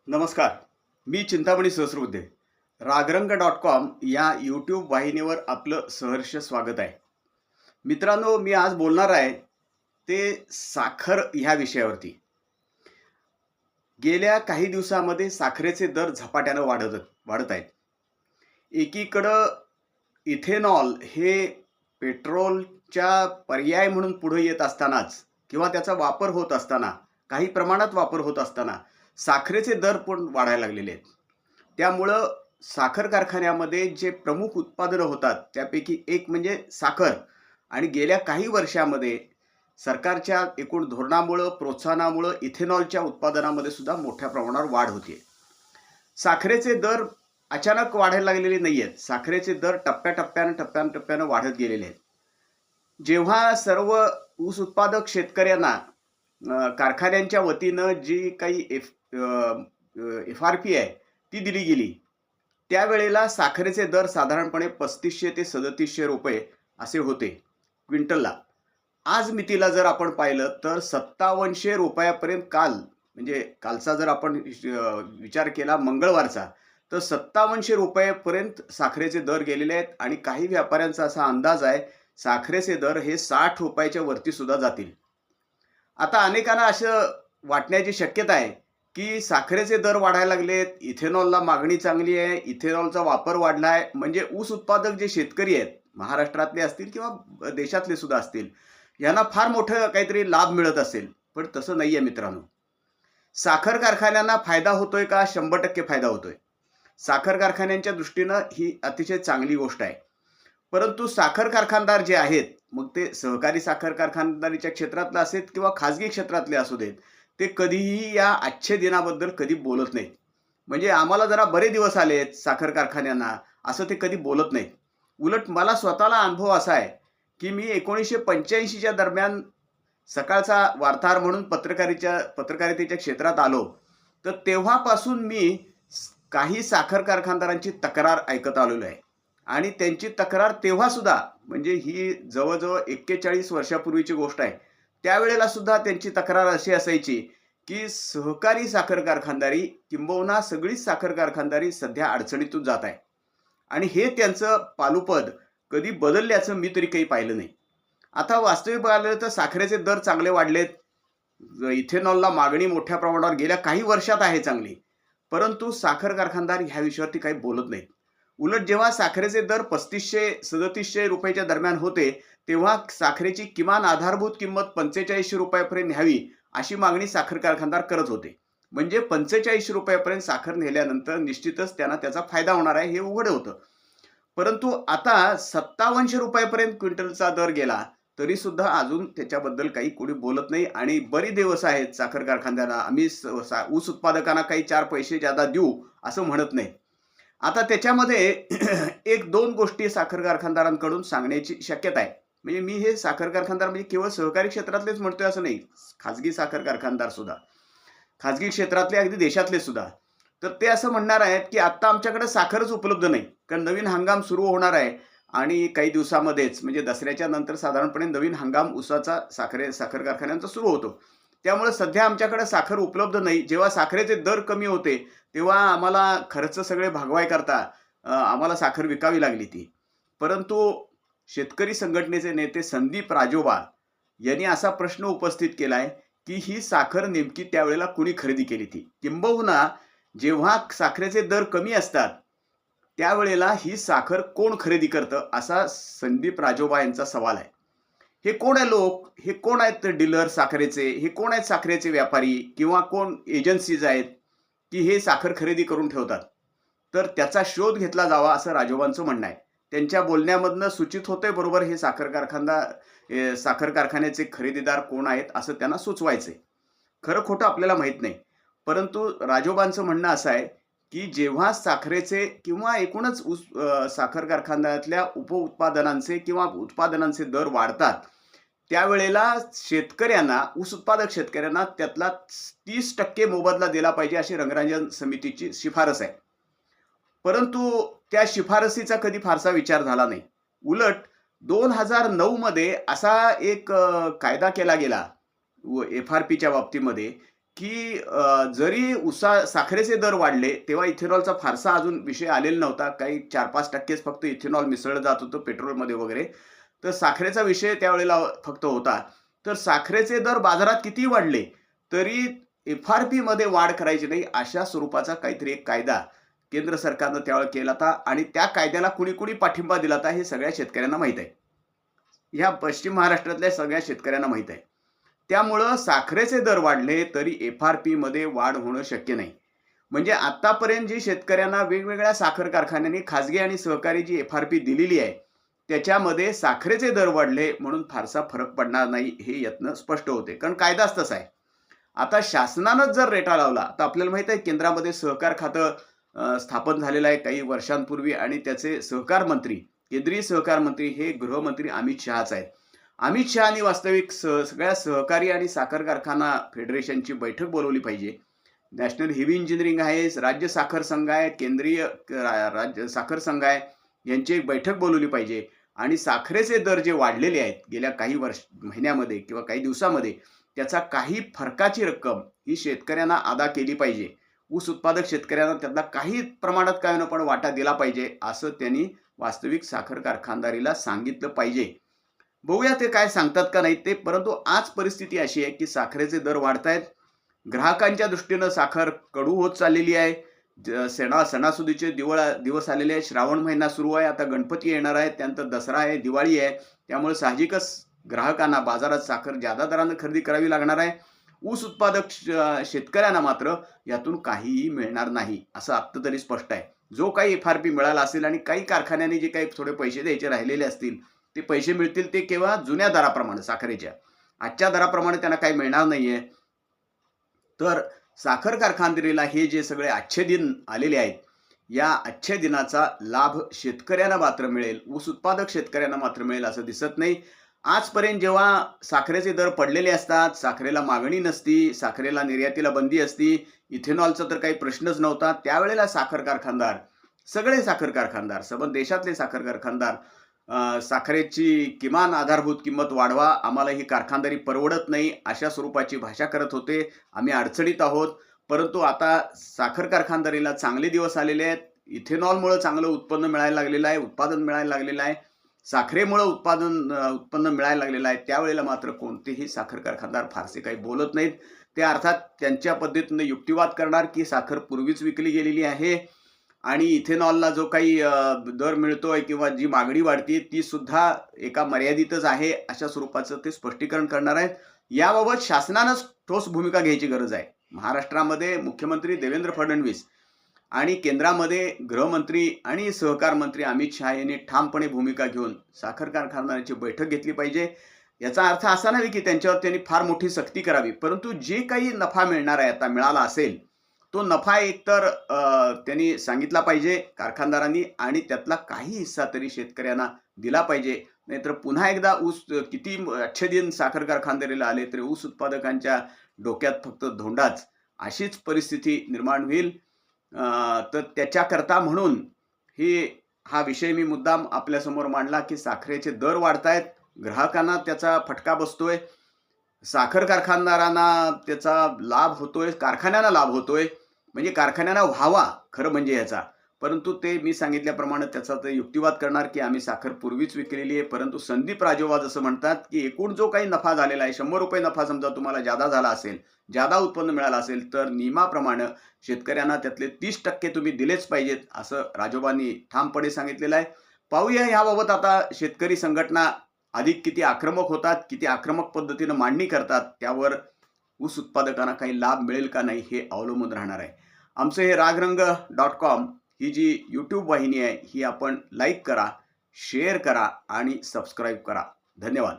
नमस्कार. मी चिंतामणी सहस्रबुद्धे. रागरंग.com या यूट्यूब वाहिनीवर आपलं सहर्ष स्वागत आहे. मित्रांनो, मी आज बोलणार आहे ते साखर ह्या विषयावरती. गेल्या काही दिवसामध्ये साखरेचे दर झपाट्यानं वाढत आहेत. एकीकडं इथेनॉल हे पेट्रोलच्या पर्याय म्हणून पुढे येत असतानाच किंवा त्याचा वापर होत असताना, काही प्रमाणात वापर होत असताना साखरेचे दर पण वाढायला लागलेले आहेत. त्यामुळं साखर कारखान्यामध्ये जे प्रमुख उत्पादनं होतात त्यापैकी एक म्हणजे साखर आणि गेल्या काही वर्षामध्ये सरकारच्या एकूण धोरणामुळं, प्रोत्साहनामुळं इथेनॉलच्या उत्पादनामध्ये सुद्धा मोठ्या प्रमाणावर वाढ होते. साखरेचे दर अचानक वाढायला लागलेले नाही आहेत. साखरेचे दर टप्प्याटप्प्यानं वाढत गेलेले आहेत. जेव्हा सर्व ऊस उत्पादक शेतकऱ्यांना कारखान्यांच्या वतीनं जी काही FRP आहे ती दिली गेली, त्यावेळेला साखरेचे दर साधारणपणे 3500 ते 3700 रुपये असे होते क्विंटलला. आज मितीला जर आपण पाहिलं तर 5700 रुपयापर्यंत म्हणजे कालचा जर आपण विचार केला मंगळवारचा, तर 5700 रुपयापर्यंत साखरेचे दर गेलेले आहेत आणि काही व्यापाऱ्यांचा असा अंदाज आहे साखरेचे दर हे 60 रुपयाच्या वरती सुद्धा जातील. आता अनेकांना असं वाटण्याची शक्यता आहे की साखरेचे दर वाढायला लागलेत, इथेनॉलला मागणी चांगली आहे, इथेनॉलचा वापर वाढला आहे, म्हणजे ऊस उत्पादक जे शेतकरी आहेत महाराष्ट्रातले असतील किंवा देशातले सुद्धा असतील, यांना फार मोठं काहीतरी लाभ मिळत असेल. पण तसं नाही आहे मित्रांनो. साखर कारखान्यांना फायदा होतोय का? 100% फायदा होतोय. साखर कारखान्यांच्या दृष्टीनं ही अतिशय चांगली गोष्ट आहे. परंतु साखर कारखानदार जे आहेत, मग ते सहकारी साखर कारखानदारीच्या क्षेत्रातले असेल किंवा खाजगी क्षेत्रातले असू देत, ते कधीही या आजच्या दिनाबद्दल कधी बोलत नाहीत. म्हणजे आम्हाला जरा बरे दिवस आलेत साखर कारखान्यांना असं ते कधी बोलत नाहीत. उलट मला स्वतःला अनुभव असा आहे की मी 1985च्या दरम्यान सकाळचा वार्ताहर म्हणून पत्रकारितेच्या क्षेत्रात आलो, तर तेव्हापासून मी काही साखर कारखानदारांची तक्रार ऐकत आलेलो आहे. आणि त्यांची तक्रार तेव्हा सुद्धा, म्हणजे ही जवळजवळ 41 वर्षापूर्वीची गोष्ट आहे, त्यावेळेला सुद्धा त्यांची तक्रार अशी असायची की सहकारी साखर कारखानदारी किंबहुना सगळीच साखर कारखानदारी सध्या अडचणीतून जात आहे. आणि हे त्यांचं पालुपद कधी बदलल्याचं मी तरी काही पाहिलं नाही. आता वास्तविक पाहिलं तर साखरेचे दर चांगले वाढलेत, इथेनॉलला मागणी मोठ्या प्रमाणावर गेल्या काही वर्षात आहे चांगली, परंतु साखर कारखानदार ह्या विषयावरती काही बोलत नाहीत. उलट जेव्हा साखरेचे दर 3500-3700 रुपयाच्या दरम्यान होते, तेव्हा साखरेची किमान आधारभूत किंमत 4500 रुपयापर्यंत न्यावी अशी मागणी साखर कारखानदार करत होते. म्हणजे 4500 रुपयापर्यंत साखर नेल्यानंतर निश्चितच त्यांना त्याचा फायदा होणार आहे हे उघड होतं. परंतु आता 5700 रुपयापर्यंत क्विंटलचा दर गेला तरी सुद्धा अजून त्याच्याबद्दल काही कोणी बोलत नाही. आणि बरे दिवस आहेत साखर कारखानदारांना, आम्ही ऊस उत्पादकांना काही 4 पैसे जादा देऊ असं म्हणत नाही. आता त्याच्यामध्ये एक दोन गोष्टी साखर कारखानदारांकडून सांगण्याची शक्यता आहे. म्हणजे मी हे साखर कारखानदार म्हणजे केवळ सहकारी क्षेत्रातलेच म्हणतोय असं नाही, खाजगी साखर कारखानदार सुद्धा, खाजगी क्षेत्रातले अगदी देशातले सुद्धा. तर ते असं म्हणणार आहेत की आता आमच्याकडे साखरच उपलब्ध नाही, कारण नवीन हंगाम सुरू होणार आहे आणि काही दिवसामध्येच म्हणजे दसऱ्याच्या नंतर साधारणपणे नवीन हंगाम ऊसाचा साखर कारखान्यांचा सुरू होतो. त्यामुळे सध्या आमच्याकडे साखर उपलब्ध नाही. जेव्हा साखरेचे दर कमी होते तेव्हा आम्हाला खर्च सगळे भागवाय करता आम्हाला साखर विकावी लागली ती. परंतु शेतकरी संघटनेचे नेते संदीप राजोबा यांनी असा प्रश्न उपस्थित केलाय की ही साखर नेमकी त्यावेळेला कुणी खरेदी केली ती, किंबहुना जेव्हा साखरेचे दर कमी असतात त्यावेळेला ही साखर कोण खरेदी करतं असा संदीप राजोबा यांचा सवाल आहे. हे कोण आहे लोक? हे कोण आहेत डीलर साखरेचे? हे कोण आहेत साखरेचे व्यापारी किंवा कोण एजन्सीज आहेत की हे साखर खरेदी करून ठेवतात? तर त्याचा शोध घेतला जावा असं राजोबांचं म्हणणं आहे. त्यांच्या बोलण्यामधनं सूचित होतंय बरोबर हे साखर कारखान्याचे खरेदीदार कोण आहेत असं त्यांना सुचवायचंय. खरं खोटं आपल्याला माहीत नाही. परंतु राजोबांचं म्हणणं असं आहे की जेव्हा साखरेचे किंवा एकूणच साखर कारखान्यातल्या उपउत्पादनांचे किंवा उत्पादनांचे दर वाढतात त्यावेळेला शेतकऱ्यांना, ऊस उत्पादक शेतकऱ्यांना त्यातला 30% मोबदला दिला पाहिजे अशी रंगराजन समितीची शिफारस आहे. परंतु त्या शिफारसीचा कधी फारसा विचार झाला नाही. उलट 2009 मध्ये असा एक कायदा केला गेला FRPच्या बाबतीमध्ये की जरी साखरेचे दर वाढले, तेव्हा इथेनॉलचा फारसा अजून विषय आलेला नव्हता. काही 4-5% फक्त इथेनॉल मिसळलं जात होतं पेट्रोलमध्ये वगैरे. तर साखरेचा विषय त्यावेळेला फक्त होता. तर साखरेचे दर बाजारात कितीही वाढले, तरी एफ-आर-पीमध्ये वाढ करायची नाही, अशा स्वरूपाचा काहीतरी एक कायदा केंद्र सरकारनं त्यावेळेला केला होता आणि त्या कायद्याला कुणी-कुणी पाठिंबा दिला होता, हे सगळ्या शेतकऱ्यांना माहीत आहे. ह्या पश्चिम महाराष्ट्रातल्या सगळ्या शेतकऱ्यांना माहीत आहे. त्यामुळं साखरेचे दर वाढले तरी एफ-आर-पीमध्ये वाढ होणं शक्य नाही. म्हणजे आतापर्यंत जी शेतकऱ्यांना वेगवेगळ्या साखर कारखान्यांनी खाजगी आणि सहकारी जी एफ-आर-पी दिलेली आहे, त्याच्यामध्ये साखरेचे दर वाढले म्हणून फारसा फरक पडणार नाही, हे यातनं स्पष्ट होते. कारण कायदाच तसा आहे. आता शासनानंच जर रेटा लावला, तर आपल्याला माहित आहे केंद्रामध्ये सहकार खातं स्थापन झालेलं आहे काही वर्षांपूर्वी आणि त्याचे सहकार मंत्री, केंद्रीय सहकार मंत्री हे गृहमंत्री अमित शहाच आहेत. अमित शहानी वास्तविक सगळ्या सहकारी आणि साखर कारखाना फेडरेशनची बैठक बोलवली पाहिजे. नॅशनल हेवी इंजिनिअरिंग आहे, राज्य साखर संघ आहे, केंद्रीय राज्य साखर संघ आहे, यांची एक बैठक बोलवली पाहिजे आणि साखरेचे दर जे वाढलेले आहेत गेल्या काही महिन्यामध्ये किंवा काही दिवसामध्ये, त्याचा काही फरकाची रक्कम ही शेतकऱ्यांना अदा केली पाहिजे. ऊस उत्पादक शेतकऱ्यांना त्यातला काही प्रमाणात का होईना पण वाटा दिला पाहिजे, असं त्यांनी वास्तविक साखर कारखानदारीला सांगितलं पाहिजे. बघूया ते काय सांगतात का नाही ते. परंतु आज परिस्थिती अशी आहे की साखरेचे दर वाढतायत. ग्राहकांच्या दृष्टीनं साखर कडू होत चाललेली आहे. सणासुदीचे दिवस आलेले आहेत. श्रावण महिना सुरू आहे. आता गणपती येणार आहे, त्यानंतर दसरा आहे, दिवाळी आहे. त्यामुळे साहजिकच ग्राहकांना बाजारात साखर जादा दरानं खरेदी करावी लागणार आहे. ऊस उत्पादक शेतकऱ्यांना मात्र यातून काहीही मिळणार नाही, असं आत्ता तरी स्पष्ट आहे. जो काही एफ-आर-पी मिळाला असेल आणि काही कारखान्यांनी जे काही थोडे पैसे द्यायचे राहिलेले असतील, ते पैसे मिळतील ते केव्हा जुन्या दराप्रमाणे साखरेच्या. आजच्या दराप्रमाणे त्यांना काही मिळणार नाहीये. तर साखर कारखानदारीला हे जे सगळे अच्छे दिन आलेले आहेत, या अच्छे दिनाचा लाभ शेतकऱ्यांना मात्र मिळेल, ऊस उत्पादक शेतकऱ्यांना मात्र मिळेल असं दिसत नाही. आजपर्यंत जेव्हा साखरेचे दर पडलेले असतात, साखरेला मागणी नसती, साखरेला निर्यातीला बंदी असती, इथेनॉलचा तर काही प्रश्नच नव्हता, त्यावेळेला साखर कारखानदार, सगळे साखर कारखानदार, सबंध देशातले साखर कारखानदार साखरेची किमान आधारभूत किंमत वाढवा, आम्हाला ही कारखानदारी परवडत नाही, अशा स्वरूपाची भाषा करत होते. आम्ही अडचणीत आहोत. परंतु आता साखर कारखानदारीला चांगले दिवस आलेले आहेत. इथेनॉलमुळे चांगलं उत्पन्न मिळायला लागलेलं आहे, उत्पादन मिळायला लागलेलं आहे. साखरेमुळे उत्पन्न मिळायला लागलेलं आहे. त्यावेळेला मात्र कोणतेही साखर कारखानदार फारसे काही बोलत नाहीत. ते अर्थात त्यांच्या पद्धतीने युक्तिवाद करणार की साखर पूर्वीच विकली गेलेली आहे आणि इथेनॉलला जो काही दर मिळतोय किंवा जी मागणी वाढते ती सुद्धा एका मर्यादितच आहे, अशा स्वरूपाचं ते स्पष्टीकरण करणार आहेत. याबाबत शासनानंच ठोस भूमिका घ्यायची गरज आहे. महाराष्ट्रामध्ये मुख्यमंत्री देवेंद्र फडणवीस आणि केंद्रामध्ये गृहमंत्री आणि सहकार मंत्री अमित शहा यांनी ठामपणे भूमिका घेऊन साखर कारखानदारांची बैठक घेतली पाहिजे. याचा अर्थ असा नाही की त्यांच्यावर त्यांनी फार मोठी सक्ती करावी, परंतु जे काही नफा मिळणार आहे, आता मिळाला असेल, तो नफा एकतर त्यांनी सांगितला पाहिजे कारखानदारांनी आणि त्यातला काही हिस्सा तरी शेतकऱ्यांना दिला पाहिजे. नाहीतर पुन्हा एकदा ऊस किती अच्छे दिन साखर कारखानदारीला आले तरी ऊस उत्पादकांच्या डोक्यात फक्त धोंडाच, अशीच परिस्थिती निर्माण होईल. तर त्याच्याकरता म्हणून हा विषय मी मुद्दाम आपल्यासमोर मांडला की साखरेचे दर वाढतायत, ग्राहकांना त्याचा फटका बसतोय, साखर कारखानदारांना त्याचा लाभ होतोय, कारखान्यांना लाभ होतोय, म्हणजे कारखान्यांना व्हावा खरं म्हणजे याचा. परंतु ते मी सांगितल्याप्रमाणे त्याचा ते युक्तिवाद करणार की आम्ही साखर पूर्वीच विकलेली आहे. परंतु संदीप राजोवाद असं म्हणतात की एकूण जो काही नफा झालेला आहे, 100 रुपये नफा समजा तुम्हाला जादा झाला असेल, जादा उत्पन्न मिळालं असेल, तर नियमाप्रमाणे शेतकऱ्यांना त्यातले 30% तुम्ही दिलेच पाहिजेत, असं राजोबांनी ठामपणे सांगितलेलं आहे. पाहूया याबाबत आता शेतकरी संघटना अधिक किती आक्रमक होतात, किती आक्रमक पद्धतीनं मांडणी करतात, त्यावर ऊस उत्पादकांना काही लाभ मिळेल का नाही हे अवलंबून राहणार आहे. आमचं हे रागरंग.com ही जी यूट्यूब वाहिनी आहे, ही आपण लाईक करा, शेअर करा आणि सबस्क्राईब करा. धन्यवाद.